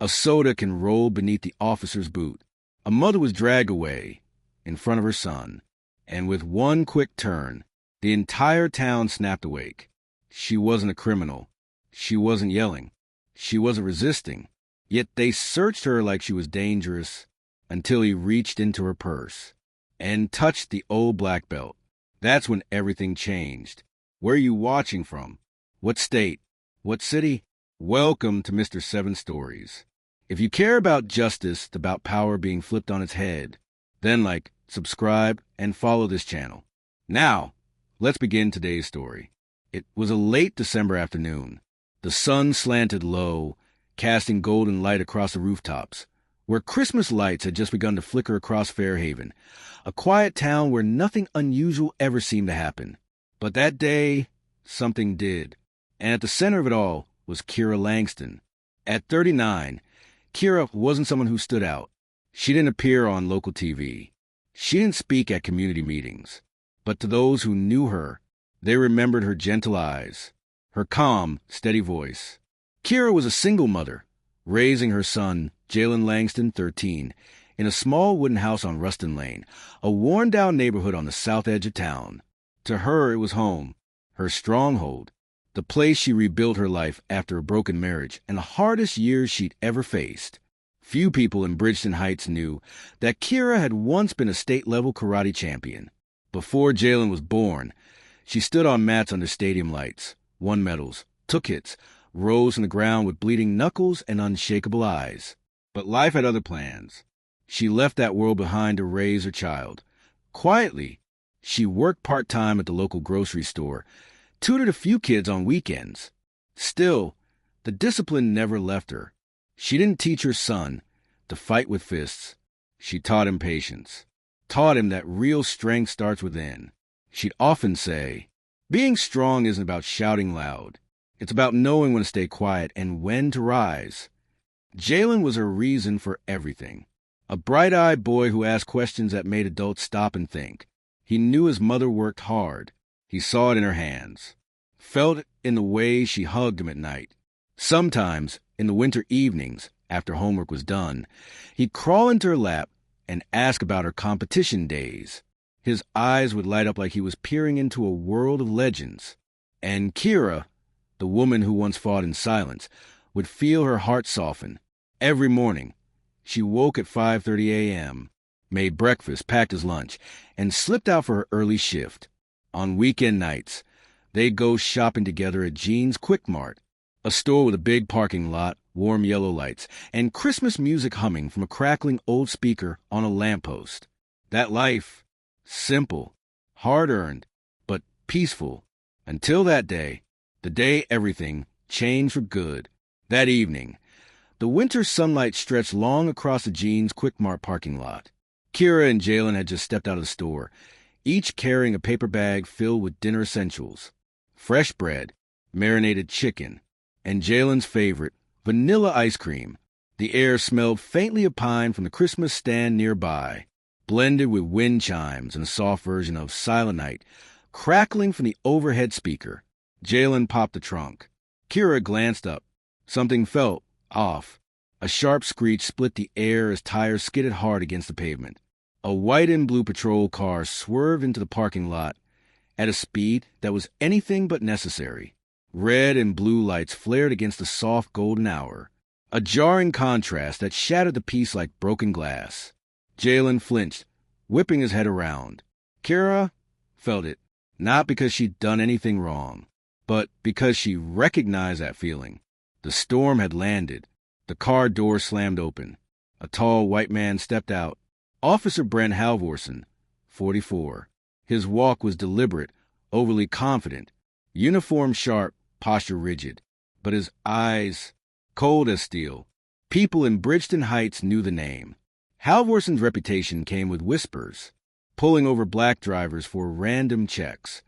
A soda can roll beneath the officer's boot. A mother was dragged away in front of her son, and with one quick turn, the entire town snapped awake. She wasn't a criminal. She wasn't yelling. She wasn't resisting. Yet they searched her like she was dangerous until he reached into her purse and touched the old black belt. That's when everything changed. Where are you watching from? What state? What city? Welcome to Mr. Seven Stories. If you care about justice, about power being flipped on its head, then like, subscribe, and follow this channel. Now, let's begin today's story. It was a late December afternoon. The sun slanted low, casting golden light across the rooftops, where Christmas lights had just begun to flicker across Fairhaven, a quiet town where nothing unusual ever seemed to happen. But that day, something did. And at the center of it all was Keira Langston. At 39, Keira wasn't someone who stood out. She didn't appear on local TV. She didn't speak at community meetings. But to those who knew her, they remembered her gentle eyes, her calm, steady voice. Keira was a single mother, raising her son, Jaylen Langston, 13, in a small wooden house on Ruston Lane, a worn-down neighborhood on the south edge of town. To her, it was home, her stronghold, the place she rebuilt her life after a broken marriage and the hardest years she'd ever faced. Few people in Bridgeton Heights knew that Keira had once been a state-level karate champion. Before Jaylen was born, she stood on mats under stadium lights, won medals, took hits, rose from the ground with bleeding knuckles and unshakable eyes. But life had other plans. She left that world behind to raise her child. Quietly, she worked part-time at the local grocery store, tutored a few kids on weekends. Still, the discipline never left her. She didn't teach her son to fight with fists. She taught him patience, taught him that real strength starts within. She'd often say, being strong isn't about shouting loud. It's about knowing when to stay quiet and when to rise. Jaylen was her reason for everything. A bright-eyed boy who asked questions that made adults stop and think. He knew his mother worked hard. He saw it in her hands, felt it in the way she hugged him at night. Sometimes, in the winter evenings, after homework was done, he'd crawl into her lap and ask about her competition days. His eyes would light up like he was peering into a world of legends. And Keira, the woman who once fought in silence, would feel her heart soften. Every morning, she woke at 5:30 a.m., made breakfast, packed his lunch, and slipped out for her early shift. On weekend nights, they'd go shopping together at Jean's Quick Mart, a store with a big parking lot, warm yellow lights, and Christmas music humming from a crackling old speaker on a lamppost. That life, simple, hard-earned, but peaceful, until that day, the day everything changed for good. That evening, the winter sunlight stretched long across the Jean's Quick Mart parking lot. Keira and Jaylen had just stepped out of the store, each carrying a paper bag filled with dinner essentials, fresh bread, marinated chicken, and Jaylen's favorite, vanilla ice cream. The air smelled faintly of pine from the Christmas stand nearby, blended with wind chimes and a soft version of Silent Night, crackling from the overhead speaker. Jaylen popped the trunk. Keira glanced up. Something felt off. A sharp screech split the air as tires skidded hard against the pavement. A white and blue patrol car swerved into the parking lot at a speed that was anything but necessary. Red and blue lights flared against the soft golden hour, a jarring contrast that shattered the peace like broken glass. Jaylen flinched, whipping his head around. Keira felt it, not because she'd done anything wrong, but because she recognized that feeling. The storm had landed. The car door slammed open. A tall white man stepped out. Officer Brent Halvorsen, 44. His walk was deliberate, overly confident, uniform sharp, posture rigid, but his eyes cold as steel. People in Bridgeton Heights knew the name. Halvorsen's reputation came with whispers, pulling over black drivers for random checks,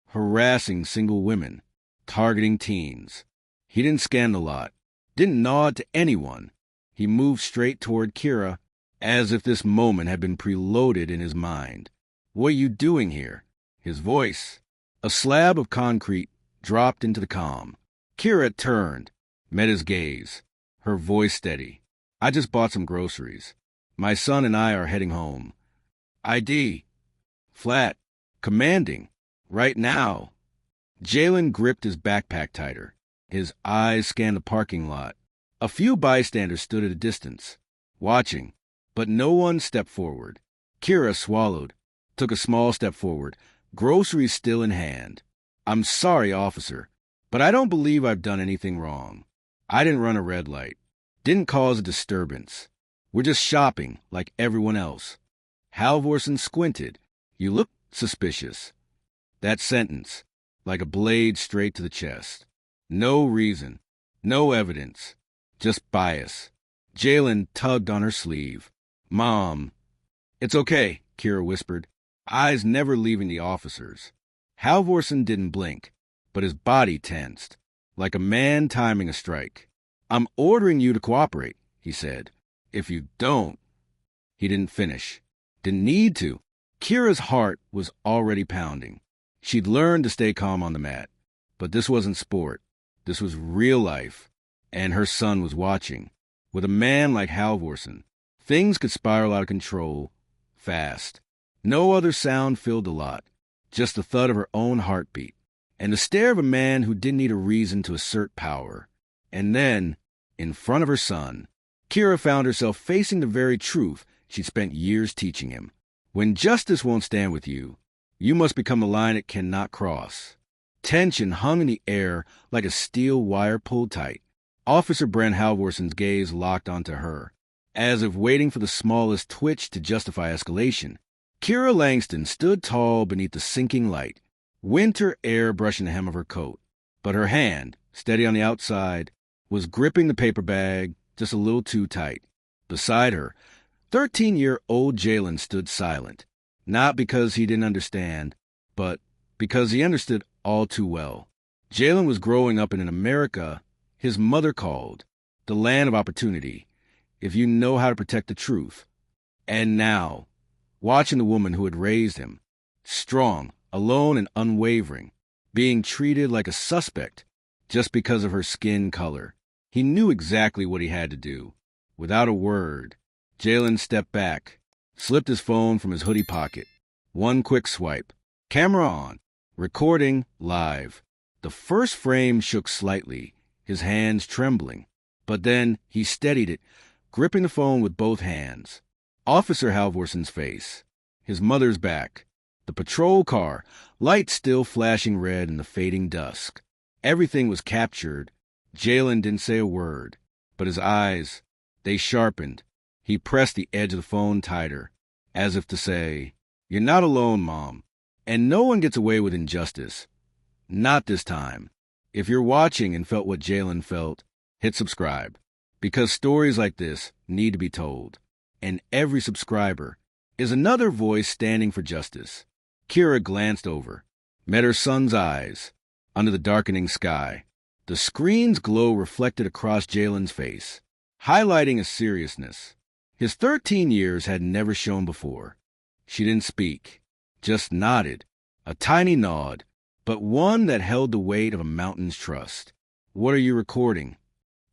harassing single women, targeting teens. He didn't scan the lot, didn't nod to anyone. He moved straight toward Keira, as if this moment had been preloaded in his mind. What are you doing here? His voice, a slab of concrete, dropped into the calm. Keira turned, met his gaze. her voice steady. I just bought some groceries. My son and I are heading home. ID. Flat. Commanding. Right now. Jaylen gripped his backpack tighter. His eyes scanned the parking lot. A few bystanders stood at a distance, watching, but no one stepped forward. Keira swallowed, took a small step forward, groceries still in hand. I'm sorry, officer, but I don't believe I've done anything wrong. I didn't run a red light. Didn't cause a disturbance. We're just shopping like everyone else. Halvorsen squinted. You look suspicious. That sentence, like a blade straight to the chest. No reason, no evidence, just bias. Jaylen tugged on her sleeve. Mom. It's okay, Keira whispered, eyes never leaving the officers. Halvorsen didn't blink, but his body tensed, like a man timing a strike. I'm ordering you to cooperate, he said. If you don't... He didn't finish. Didn't need to. Kira's heart was already pounding. She'd learned to stay calm on the mat. But this wasn't sport. This was real life. And her son was watching. With a man like Halvorsen, things could spiral out of control fast. No other sound filled the lot. Just the thud of her own heartbeat. And the stare of a man who didn't need a reason to assert power. And then, in front of her son, Keira found herself facing the very truth she'd spent years teaching him. When justice won't stand with you, you must become a line it cannot cross. Tension hung in the air like a steel wire pulled tight. Officer Brent Halvorsen's gaze locked onto her, as if waiting for the smallest twitch to justify escalation. Keira Langston stood tall beneath the sinking light, winter air brushing the hem of her coat. But her hand, steady on the outside, was gripping the paper bag just a little too tight. Beside her, 13-year-old Jaylen stood silent, not because he didn't understand, but because he understood all too well. Jaylen was growing up in an America his mother called the land of opportunity, if you know how to protect the truth. And now, watching the woman who had raised him, strong, alone, and unwavering, being treated like a suspect just because of her skin color, he knew exactly what he had to do. Without a word, Jaylen stepped back, slipped his phone from his hoodie pocket. One quick swipe. Camera on. Recording live. The first frame shook slightly, his hands trembling. But then he steadied it, gripping the phone with both hands. Officer Halvorsen's face. His mother's back. The patrol car, lights still flashing red in the fading dusk. Everything was captured. Jaylen didn't say a word, but his eyes, they sharpened. He pressed the edge of the phone tighter, as if to say, You're not alone, Mom. And no one gets away with injustice. Not this time. If you're watching and felt what Jaylen felt, hit subscribe. Because stories like this need to be told. And every subscriber is another voice standing for justice. Keira glanced over, met her son's eyes, under the darkening sky. The screen's glow reflected across Jaylen's face, highlighting a seriousness his 13 years had never shown before. She didn't speak, just nodded, a tiny nod, but one that held the weight of a mountain's trust. What are you recording?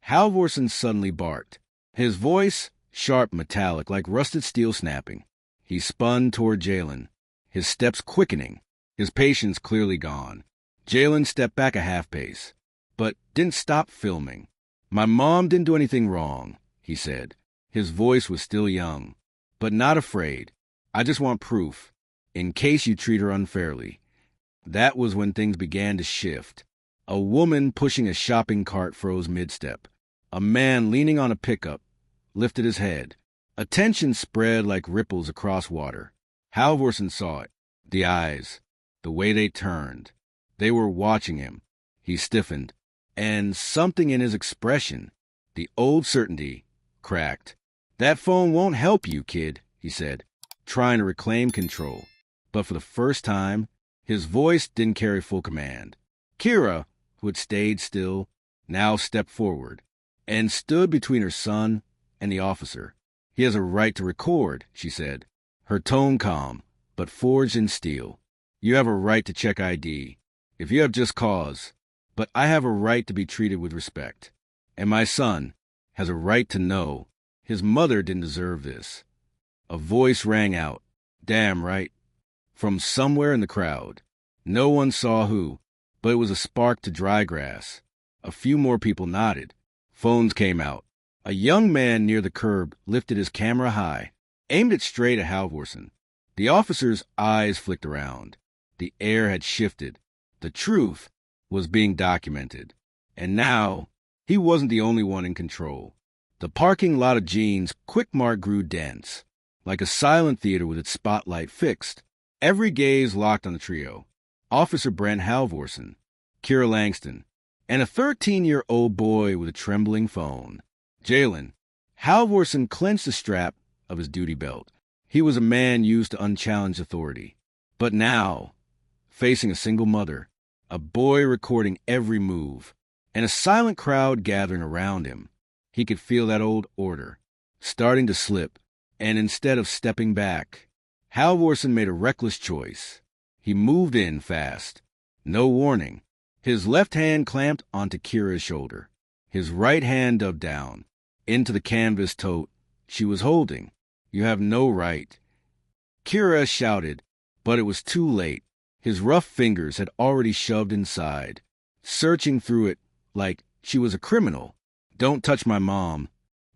Halvorsen suddenly barked, his voice sharp metallic like rusted steel snapping. He spun toward Jaylen, his steps quickening, his patience clearly gone. Jaylen stepped back a half pace, but didn't stop filming. My mom didn't do anything wrong, he said. His voice was still young, but not afraid. I just want proof, in case you treat her unfairly. That was when things began to shift. A woman pushing a shopping cart froze mid-step. A man leaning on a pickup lifted his head. Attention spread like ripples across water. Halvorsen saw it. The eyes, the way they turned. They were watching him. He stiffened, and something in his expression, the old certainty, cracked. That phone won't help you, kid, he said, trying to reclaim control. But for the first time, his voice didn't carry full command. Keira, who had stayed still, now stepped forward and stood between her son and the officer. He has a right to record, she said, her tone calm, but forged in steel. You have a right to check ID, if you have just cause, but I have a right to be treated with respect. And my son, has a right to know. His mother didn't deserve this. A voice rang out, "Damn right," from somewhere in the crowd. No one saw who, but it was a spark to dry grass. A few more people nodded. Phones came out. A young man near the curb lifted his camera high, aimed it straight at Halvorsen. The officer's eyes flicked around. The air had shifted. The truth was being documented. And now, he wasn't the only one in control. The parking lot of Jean's Quick Mart grew dense, like a silent theater with its spotlight fixed. Every gaze locked on the trio. Officer Brent Halvorsen, Keira Langston, and a 13-year-old boy with a trembling phone. Jaylen. Halvorsen clenched the strap of his duty belt. He was a man used to unchallenged authority. But now, facing a single mother, a boy recording every move, and a silent crowd gathering around him, he could feel that old order starting to slip, and instead of stepping back, Halvorsen made a reckless choice. He moved in fast. No warning. His left hand clamped onto Keira's shoulder. His right hand dove down, into the canvas tote she was holding. "You have no right." Keira shouted, but it was too late. His rough fingers had already shoved inside, searching through it like she was a criminal. "Don't touch my mom,"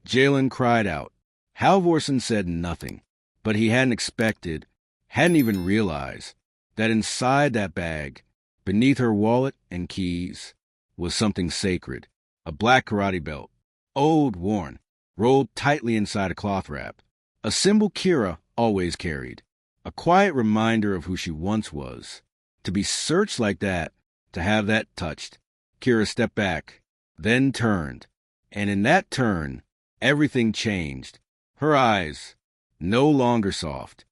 Jaylen cried out. Halvorsen said nothing, but he hadn't even realized, that inside that bag, beneath her wallet and keys, was something sacred. A black karate belt, old, worn, rolled tightly inside a cloth wrap. A symbol Keira always carried. A quiet reminder of who she once was. To be searched like that, to have that touched. Keira stepped back, then turned. And in that turn, everything changed. Her eyes, no longer soft.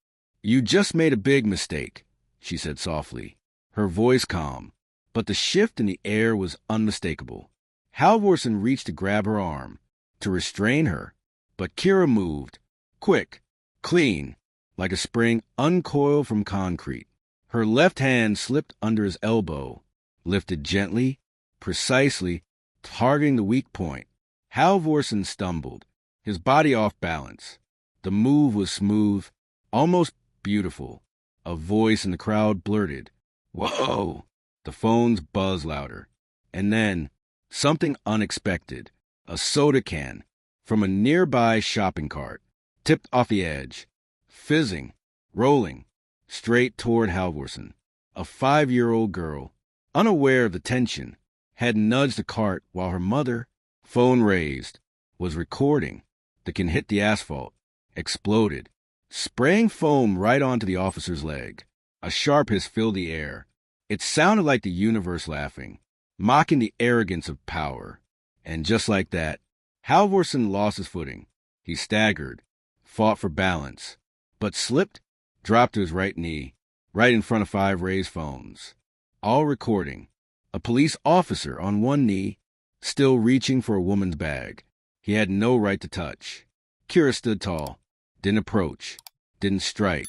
"You just made a big mistake," she said softly, her voice calm. But the shift in the air was unmistakable. Halvorsen reached to grab her arm, to restrain her. But Keira moved, quick, clean, like a spring uncoiled from concrete. Her left hand slipped under his elbow, lifted gently, precisely, targeting the weak point. Halvorsen stumbled, his body off balance. The move was smooth, almost beautiful. A voice in the crowd blurted, "Whoa!" The phones buzzed louder. And then, something unexpected. A soda can, from a nearby shopping cart, tipped off the edge, fizzing, rolling, straight toward Halvorsen. A 5-year-old girl, unaware of the tension, had nudged the cart while her mother, phone raised, was recording. The can hit the asphalt, exploded, spraying foam right onto the officer's leg. A sharp hiss filled the air. It sounded like the universe laughing, mocking the arrogance of power. And just like that, Halvorsen lost his footing. He staggered, fought for balance, but slipped, dropped to his right knee, right in front of 5 raised phones. All recording. A police officer on one knee, still reaching for a woman's bag. He had no right to touch. Keira stood tall, didn't approach, didn't strike.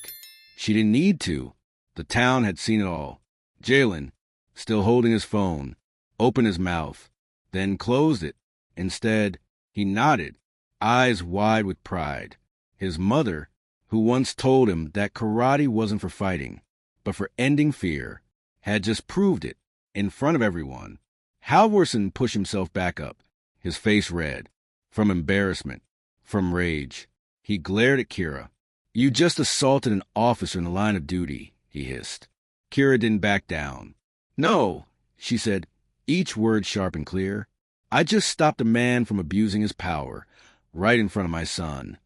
She didn't need to. The town had seen it all. Jaylen, still holding his phone, opened his mouth, then closed it. Instead, he nodded, eyes wide with pride. His mother, who once told him that karate wasn't for fighting, but for ending fear, had just proved it in front of everyone. Halvorsen pushed himself back up, his face red, from embarrassment, from rage. He glared at Keira. "You just assaulted an officer in the line of duty," he hissed. Keira didn't back down. "No," she said, each word sharp and clear. "I just stopped a man from abusing his power, right in front of my son."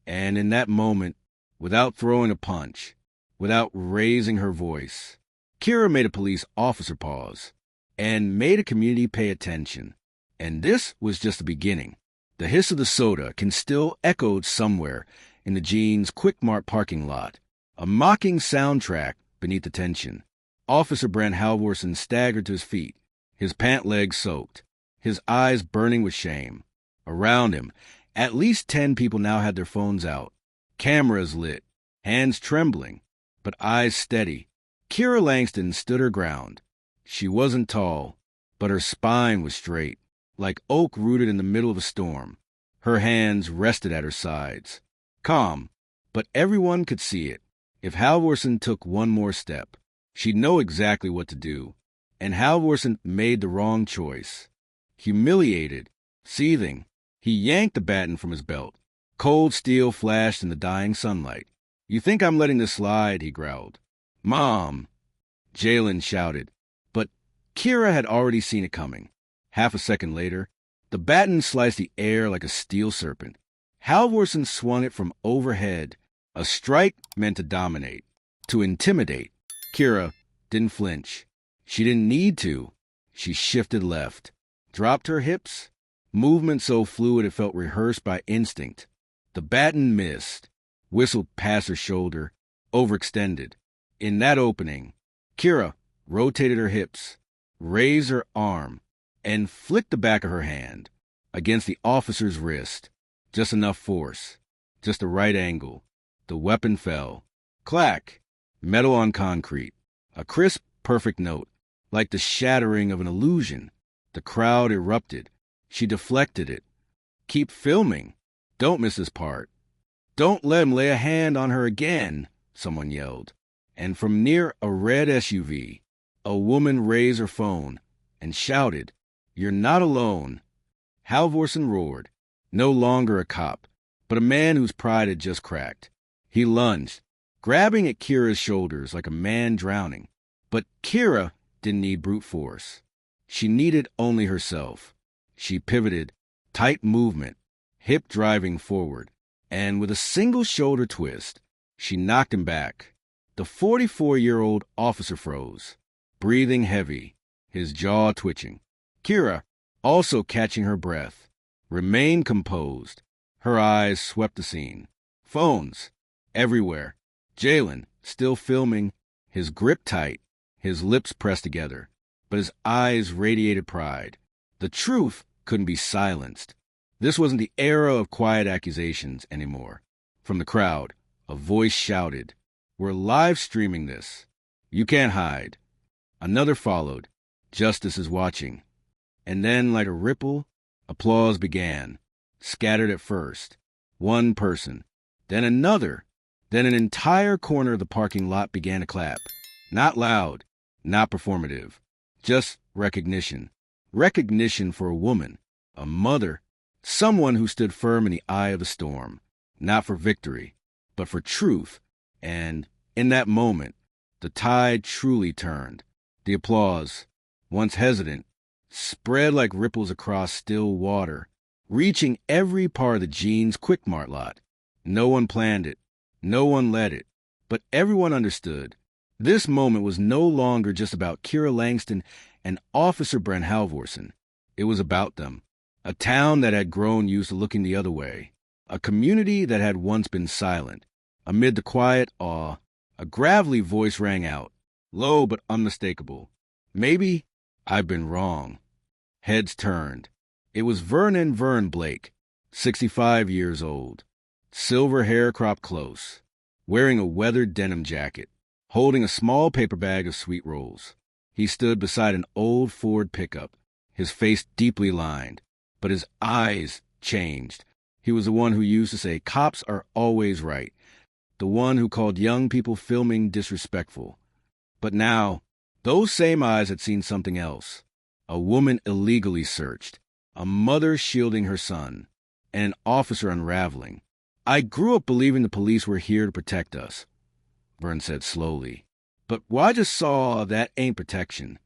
And in that moment, without throwing a punch, without raising her voice, Keira made a police officer pause, and made a community pay attention. And this was just the beginning. The hiss of the soda can still echoed somewhere in the Jean's Quick Mart parking lot, a mocking soundtrack beneath the tension. Officer Brent Halvorsen staggered to his feet, his pant legs soaked, his eyes burning with shame. Around him, at least 10 people now had their phones out, cameras lit, hands trembling, but eyes steady. Keira Langston stood her ground. She wasn't tall, but her spine was straight, like oak rooted in the middle of a storm. Her hands rested at her sides. Calm, but everyone could see it. If Halvorsen took one more step, she'd know exactly what to do. And Halvorsen made the wrong choice. Humiliated, seething, he yanked the baton from his belt. Cold steel flashed in the dying sunlight. "You think I'm letting this slide?" he growled. "Mom!" Jaylen shouted. But Keira had already seen it coming. Half a second later, the baton sliced the air like a steel serpent. Halvorsen swung it from overhead. A strike meant to dominate, to intimidate. Keira didn't flinch. She didn't need to. She shifted left, dropped her hips, movement so fluid it felt rehearsed by instinct. The baton missed, whistled past her shoulder, overextended. In that opening, Keira rotated her hips, raised her arm, and flicked the back of her hand against the officer's wrist. Just enough force, just the right angle. The weapon fell. Clack! Metal on concrete. A crisp, perfect note, like the shattering of an illusion. The crowd erupted. She deflected it. "Keep filming. Don't miss this part. Don't let him lay a hand on her again," someone yelled. And from near a red SUV, a woman raised her phone and shouted, "You're not alone." Halvorsen roared. No longer a cop, but a man whose pride had just cracked. He lunged, grabbing at Keira's shoulders like a man drowning. But Keira didn't need brute force. She needed only herself. She pivoted, tight movement, hip driving forward, and with a single shoulder twist, she knocked him back. The 44-year-old officer froze, breathing heavy, his jaw twitching. Keira, also catching her breath, remained composed. Her eyes swept the scene. Phones, everywhere. Jaylen, still filming, his grip tight, his lips pressed together, but his eyes radiated pride. The truth couldn't be silenced. This wasn't the era of quiet accusations anymore. From the crowd, a voice shouted, "We're live streaming this. You can't hide." Another followed. "Justice is watching." And then, like a ripple, applause began, scattered at first. One person, then another, then an entire corner of the parking lot began to clap. Not loud, not performative, just recognition. Recognition for a woman, a mother, someone who stood firm in the eye of the storm, not for victory, but for truth. And in that moment, the tide truly turned. The applause, once hesitant, spread like ripples across still water, reaching every part of the Jeans Quick Mart lot. No one planned it. No one led it. But everyone understood. This moment was no longer just about Keira Langston and Officer Brent Halvorsen. It was about them. A town that had grown used to looking the other way. A community that had once been silent. Amid the quiet awe, a gravelly voice rang out, low but unmistakable. "Maybe I've been wrong." Heads turned. It was Vernon Vern Blake, 65 years old, silver hair cropped close, wearing a weathered denim jacket, holding a small paper bag of sweet rolls. He stood beside an old Ford pickup, his face deeply lined, but his eyes changed. He was the one who used to say, "Cops are always right," the one who called young people filming disrespectful. But now, those same eyes had seen something else. A woman illegally searched, a mother shielding her son, and an officer unraveling. "I grew up believing the police were here to protect us," Vern said slowly. "But what I just saw, that ain't protection."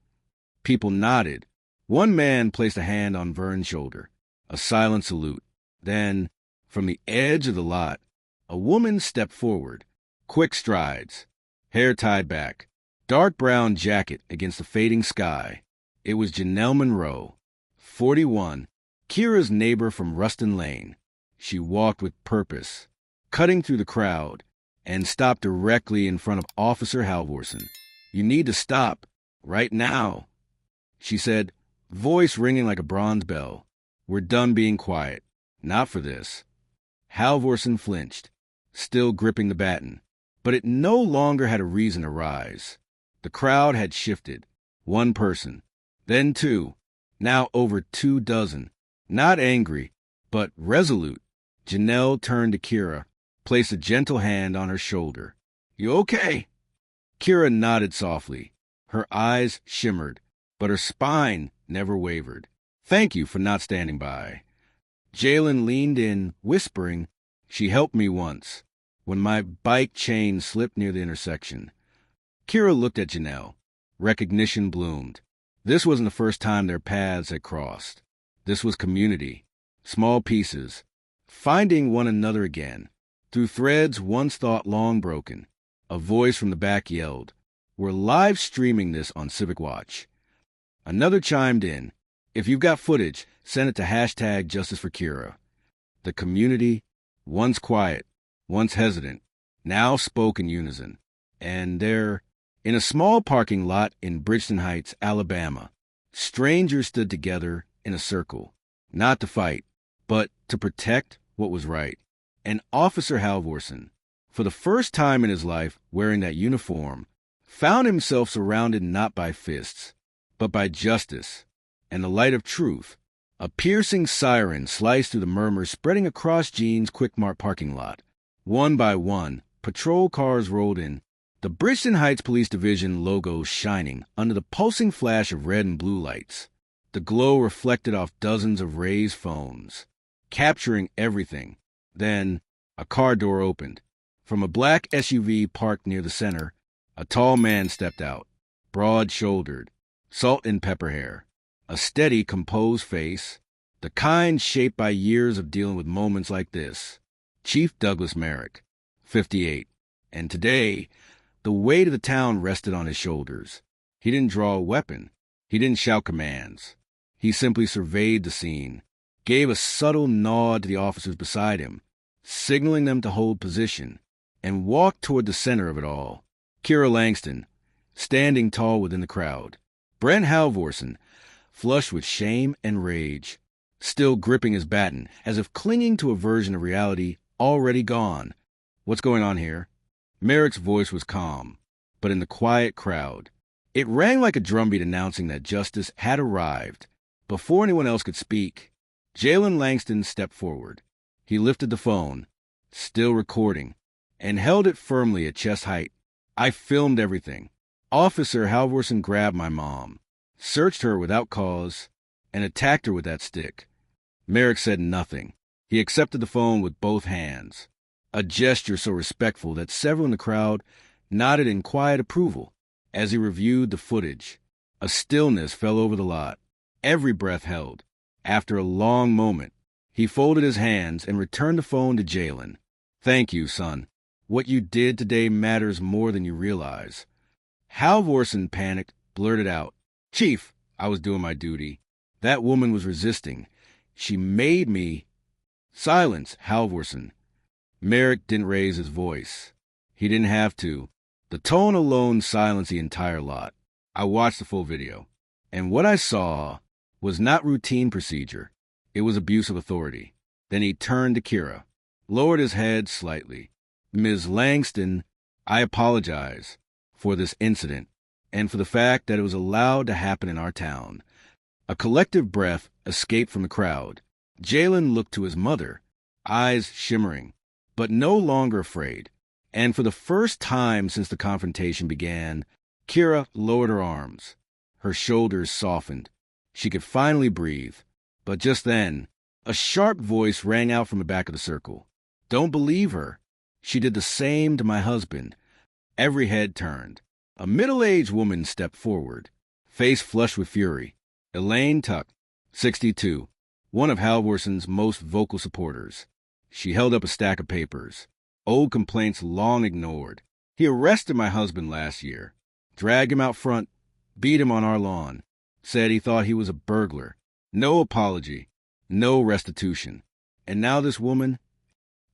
People nodded. One man placed a hand on Vern's shoulder, a silent salute. Then, from the edge of the lot, a woman stepped forward, quick strides, hair tied back, dark brown jacket against the fading sky. It was Janelle Monroe, 41, Keira's neighbor from Ruston Lane. She walked with purpose, cutting through the crowd, and stopped directly in front of Officer Halvorsen. "You need to stop, right now," she said, voice ringing like a bronze bell. "We're done being quiet. Not for this." Halvorsen flinched, still gripping the baton, but it no longer had a reason to rise. The crowd had shifted. One person, then two, now over 2 dozen, not angry, But resolute, Janelle turned to Keira, placed a gentle hand on her shoulder. "You okay?" Keira nodded softly. Her eyes shimmered, but her spine never wavered. "Thank you for not standing by." Jaylen leaned in, whispering, "She helped me once, when my bike chain slipped near the intersection." Keira looked at Janelle. Recognition bloomed. This wasn't the first time their paths had crossed. This was community. Small pieces. Finding one another again. Through threads once thought long broken. A voice from the back yelled, "We're live streaming this on Civic Watch." Another chimed in, "If you've got footage, send it to #JusticeForKeira." The community, once quiet, once hesitant, now spoke in unison. And there, in a small parking lot in Bridgeton Heights, Alabama, strangers stood together in a circle, not to fight, but to protect what was right. And Officer Halvorsen, for the first time in his life wearing that uniform, found himself surrounded not by fists, but by justice and the light of truth. A piercing siren sliced through the murmurs spreading across Gene's Quick Mart parking lot. One by one, patrol cars rolled in, the Bridgeton Heights Police Division logo shining under the pulsing flash of red and blue lights. The glow reflected off dozens of raised phones, capturing everything. Then, a car door opened. From a black SUV parked near the center, a tall man stepped out, broad-shouldered, salt and pepper hair, a steady, composed face, the kind shaped by years of dealing with moments like this. Chief Douglas Merrick, 58. And today, the weight of the town rested on his shoulders. He didn't draw a weapon. He didn't shout commands. He simply surveyed the scene, gave a subtle nod to the officers beside him, signaling them to hold position, and walked toward the center of it all. Keira Langston, standing tall within the crowd. Brent Halvorsen, flushed with shame and rage, still gripping his baton, as if clinging to a version of reality already gone. "What's going on here?" Merrick's voice was calm, but in the quiet crowd, it rang like a drumbeat announcing that justice had arrived. Before anyone else could speak, Jaylen Langston stepped forward. He lifted the phone, still recording, and held it firmly at chest height. "I filmed everything. Officer Halvorsen grabbed my mom, searched her without cause, and attacked her with that stick." Merrick said nothing. He accepted the phone with both hands, a gesture so respectful that several in the crowd nodded in quiet approval. As he reviewed the footage, a stillness fell over the lot. Every breath held. After a long moment, he folded his hands and returned the phone to Jaylen. "Thank you, son. What you did today matters more than you realize." Halvorsen, panicked, blurted out, "Chief, I was doing my duty. That woman was resisting. She made me—" "Silence, Halvorsen." Merrick didn't raise his voice. He didn't have to. The tone alone silenced the entire lot. I watched the full video, and what I saw was not routine procedure. It was abuse of authority. Then he turned to Keira, lowered his head slightly. "Ms. Langston, I apologize for this incident and for the fact that it was allowed to happen in our town." A collective breath escaped from the crowd. Jaylen looked to his mother, eyes shimmering, but no longer afraid. And for the first time since the confrontation began, Keira lowered her arms. Her shoulders softened. She could finally breathe. But just then, a sharp voice rang out from the back of the circle. "Don't believe her. She did the same to my husband." Every head turned. A middle-aged woman stepped forward, face flushed with fury. Elaine Tuck, 62, one of Halvorsen's most vocal supporters. She held up a stack of papers, old complaints long ignored. "He arrested my husband last year, dragged him out front, beat him on our lawn, said he thought he was a burglar. No apology, no restitution. And now this woman—"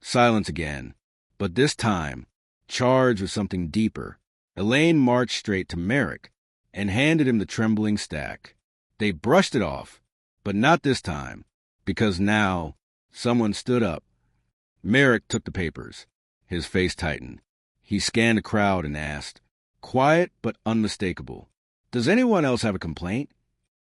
Silence again, but this time, charged with something deeper. Elaine marched straight to Merrick and handed him the trembling stack. They brushed it off, but not this time, because now someone stood up. Merrick took the papers. His face tightened. He scanned the crowd and asked, quiet but unmistakable, "Does anyone else have a complaint?"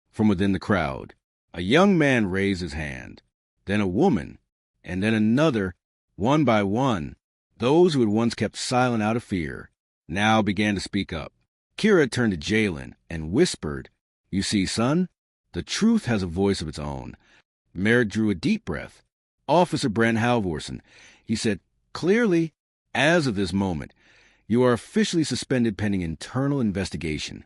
From within the crowd, a young man raised his hand. then a woman, and then another. One by one, those who had once kept silent out of fear now began to speak up. Keira turned to Jaylen and whispered, "You see, son, the truth has a voice of its own." Merrick drew a deep breath. "Officer Brent Halvorsen," he said, "clearly, as of this moment, you are officially suspended pending internal investigation."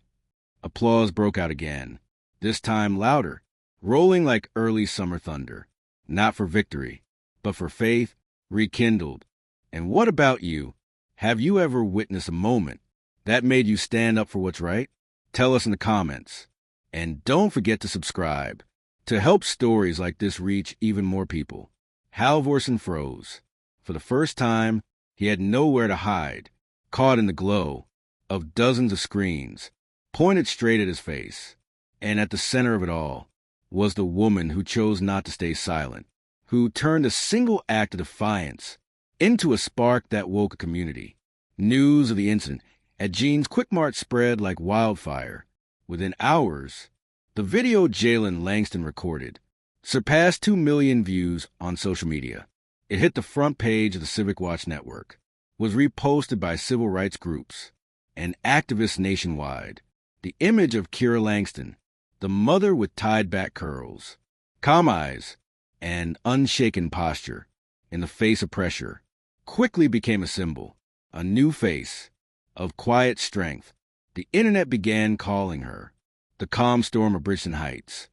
Applause broke out again, this time louder, rolling like early summer thunder. Not for victory, but for faith rekindled. And what about you? Have you ever witnessed a moment that made you stand up for what's right? Tell us in the comments. And don't forget to subscribe to help stories like this reach even more people. Halvorsen froze. For the first time, he had nowhere to hide, caught in the glow of dozens of screens, pointed straight at his face. And at the center of it all was the woman who chose not to stay silent, who turned a single act of defiance into a spark that woke a community. News of the incident at Jean's Quick Mart spread like wildfire. Within hours, the video Jaylen Langston recorded surpassed 2 million views on social media. It hit the front page of the Civic Watch network, was reposted by civil rights groups and activists nationwide. The image of Keira Langston, the mother with tied-back curls, calm eyes, and unshaken posture in the face of pressure, quickly became a symbol, a new face of quiet strength. The internet began calling her the calm storm of Bridgeton Heights.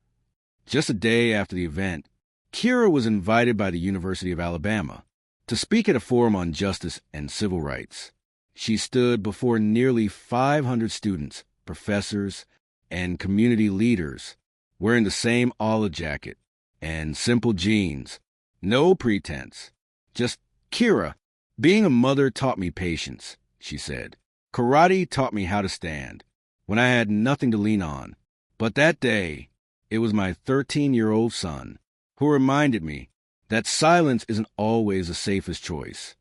Just a day after the event, Keira was invited by the University of Alabama to speak at a forum on justice and civil rights. She stood before nearly 500 students, professors, and community leaders, wearing the same olive jacket and simple jeans. No pretense. Just, "Keira, being a mother taught me patience," she said. "Karate taught me how to stand when I had nothing to lean on. But that day, it was my 13-year-old son who reminded me that silence isn't always the safest choice."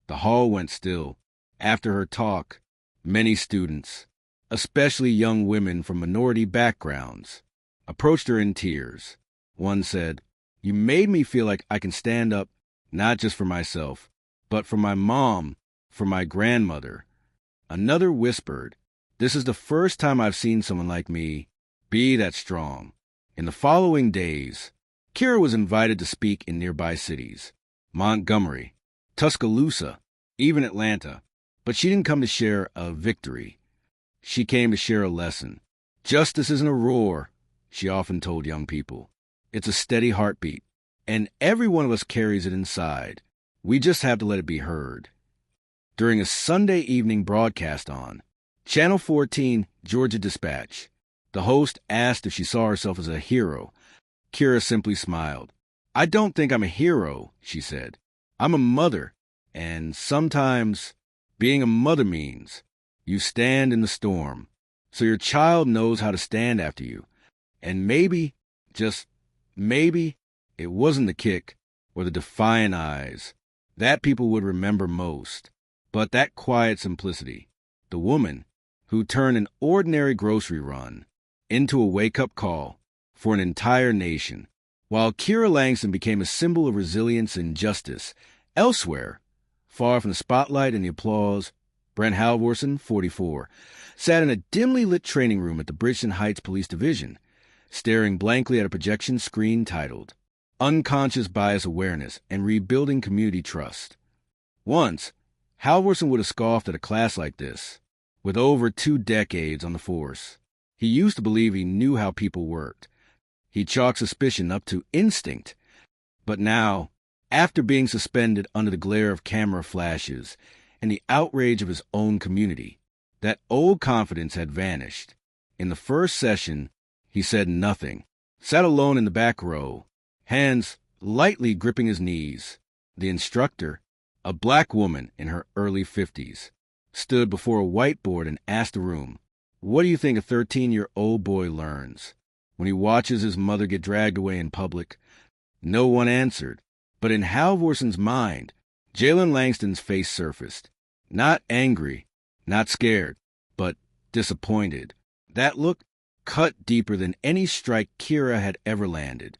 The hall went still. After her talk, many students, especially young women from minority backgrounds, approached her in tears. One said, "You made me feel like I can stand up not just for myself, but for my mom, for my grandmother." Another whispered, "This is the first time I've seen someone like me be that strong." In the following days, Keira was invited to speak in nearby cities, Montgomery, Tuscaloosa, even Atlanta. But she didn't come to share a victory. She came to share a lesson. Justice isn't a roar, she often told young people. It's a steady heartbeat, and every one of us carries it inside. We just have to let it be heard. During a Sunday evening broadcast on Channel 14, Georgia Dispatch, the host asked if she saw herself as a hero. Keira simply smiled. "I don't think I'm a hero," she said. "I'm a mother, and sometimes being a mother means you stand in the storm, so your child knows how to stand after you. And maybe, just maybe, it wasn't the kick or the defiant eyes that people would remember most, but that quiet simplicity, the woman who turned an ordinary grocery run into a wake-up call for an entire nation." While Keira Langston became a symbol of resilience and justice elsewhere, far from the spotlight and the applause, Brent Halvorsen, 44, sat in a dimly lit training room at the Bridgeton Heights Police Division, staring blankly at a projection screen titled "Unconscious Bias Awareness and Rebuilding Community Trust." Once, Halvorsen would have scoffed at a class like this. With over 2 decades on the force, he used to believe he knew how people worked. He chalked suspicion up to instinct. But now, after being suspended under the glare of camera flashes and the outrage of his own community, that old confidence had vanished. In the first session, he said nothing, sat alone in the back row, hands lightly gripping his knees. The instructor, a black woman in her early 50s, stood before a whiteboard and asked the room, "What do you think a 13-year-old boy learns when he watches his mother get dragged away in public?" No one answered, but in Halvorsen's mind, Jaylen Langston's face surfaced. Not angry, not scared, but disappointed. That look cut deeper than any strike Keira had ever landed.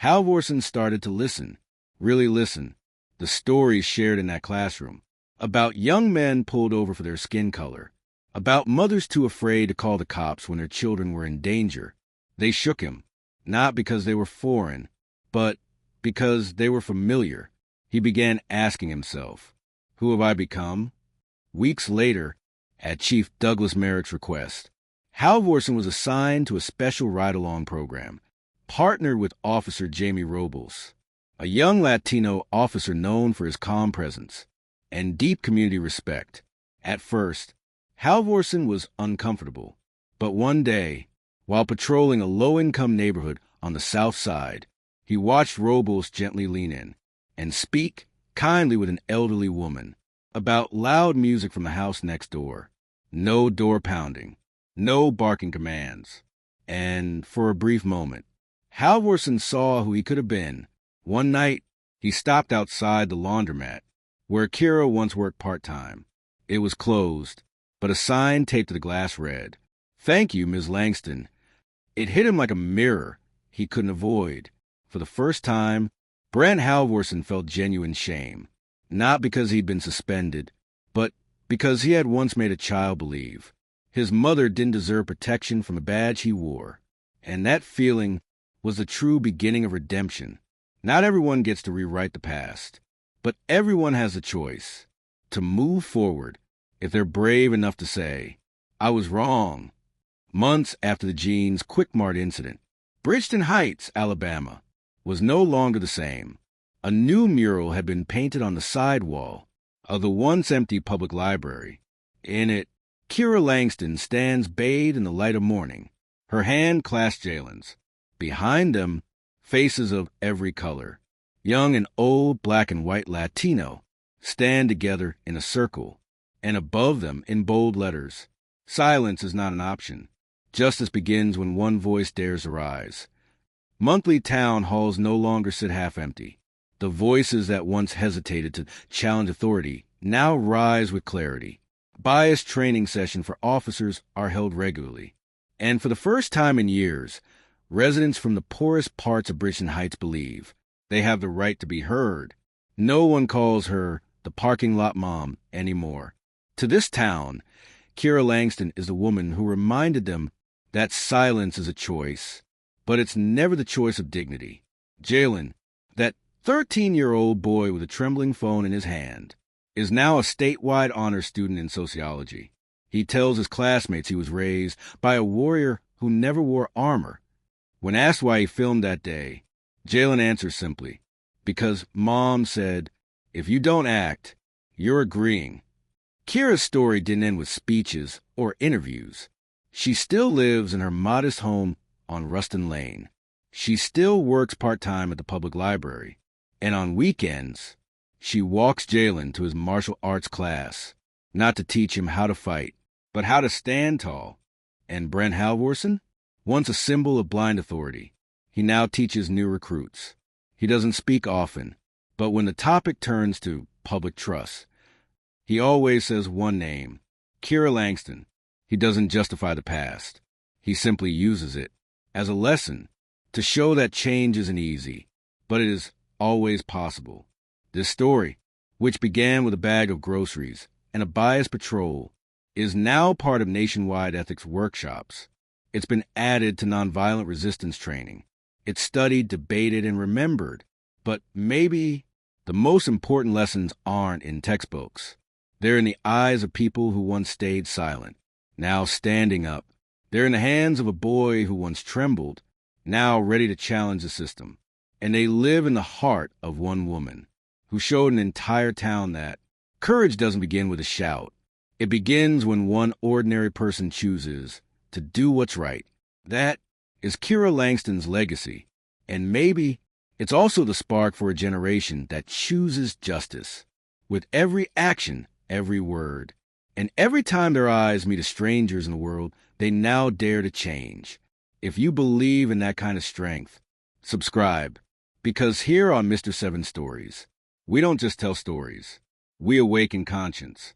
Halvorsen started to listen, really listen. The stories shared in that classroom, about young men pulled over for their skin color, about mothers too afraid to call the cops when their children were in danger. They shook him, not because they were foreign, but because they were familiar. He began asking himself, who have I become? Weeks later, at Chief Douglas Merrick's request, Halvorsen was assigned to a special ride-along program, partnered with Officer Jamie Robles, a young Latino officer known for his calm presence and deep community respect. At first, Halvorsen was uncomfortable, but one day, while patrolling a low-income neighborhood on the south side, he watched Robles gently lean in and speak kindly with an elderly woman about loud music from the house next door. No door pounding, no barking commands. And for a brief moment, Halvorsen saw who he could have been. One night, he stopped outside the laundromat, where Keira once worked part-time. It was closed, but a sign taped to the glass read, "Thank you, Ms. Langston." It hit him like a mirror he couldn't avoid. For the first time, Brent Halvorsen felt genuine shame, not because he'd been suspended, but because he had once made a child believe his mother didn't deserve protection from a badge he wore. And that feeling was the true beginning of redemption. Not everyone gets to rewrite the past, but everyone has a choice to move forward if they're brave enough to say, "I was wrong." Months after the Jeans Quick Mart incident, Bridgeton Heights, Alabama, was no longer the same. A new mural had been painted on the side wall of the once empty public library. In it, Keira Langston stands bathed in the light of morning, her hand clasped Jaylen's. Behind them, faces of every color, young and old, black and white Latino, stand together in a circle, and above them, in bold letters, "Silence is not an option. Justice begins when one voice dares to rise." Monthly town halls no longer sit half-empty. The voices that once hesitated to challenge authority now rise with clarity. Bias training sessions for officers are held regularly. And for the first time in years, residents from the poorest parts of Bridgeton Heights believe they have the right to be heard. No one calls her the parking lot mom anymore. To this town, Keira Langston is the woman who reminded them that silence is a choice, but it's never the choice of dignity. Jaylen, that 13-year-old boy with a trembling phone in his hand, is now a statewide honors student in sociology. He tells his classmates he was raised by a warrior who never wore armor. When asked why he filmed that day, Jaylen answers simply, "Because Mom said, if you don't act, you're agreeing." Keira's story didn't end with speeches or interviews. She still lives in her modest home on Ruston Lane. She still works part-time at the public library. And on weekends, she walks Jaylen to his martial arts class, not to teach him how to fight, but how to stand tall. And Brent Halvorsen, once a symbol of blind authority, he now teaches new recruits. He doesn't speak often, but when the topic turns to public trust, he always says one name, Keira Langston. He doesn't justify the past. He simply uses it as a lesson to show that change isn't easy, but it is always possible. This story, which began with a bag of groceries and a bias patrol, is now part of nationwide ethics workshops. It's been added to nonviolent resistance training. It's studied, debated, and remembered. But maybe the most important lessons aren't in textbooks. They're in the eyes of people who once stayed silent, now standing up. They're in the hands of a boy who once trembled, now ready to challenge the system. And they live in the heart of one woman who showed an entire town that courage doesn't begin with a shout. It begins when one ordinary person chooses to do what's right. That is Keira Langston's legacy. And maybe it's also the spark for a generation that chooses justice. With every action, every word, and every time their eyes meet a strangers in the world, they now dare to change. If you believe in that kind of strength, subscribe. Because here on Mr. 7 Stories, we don't just tell stories. We awaken conscience.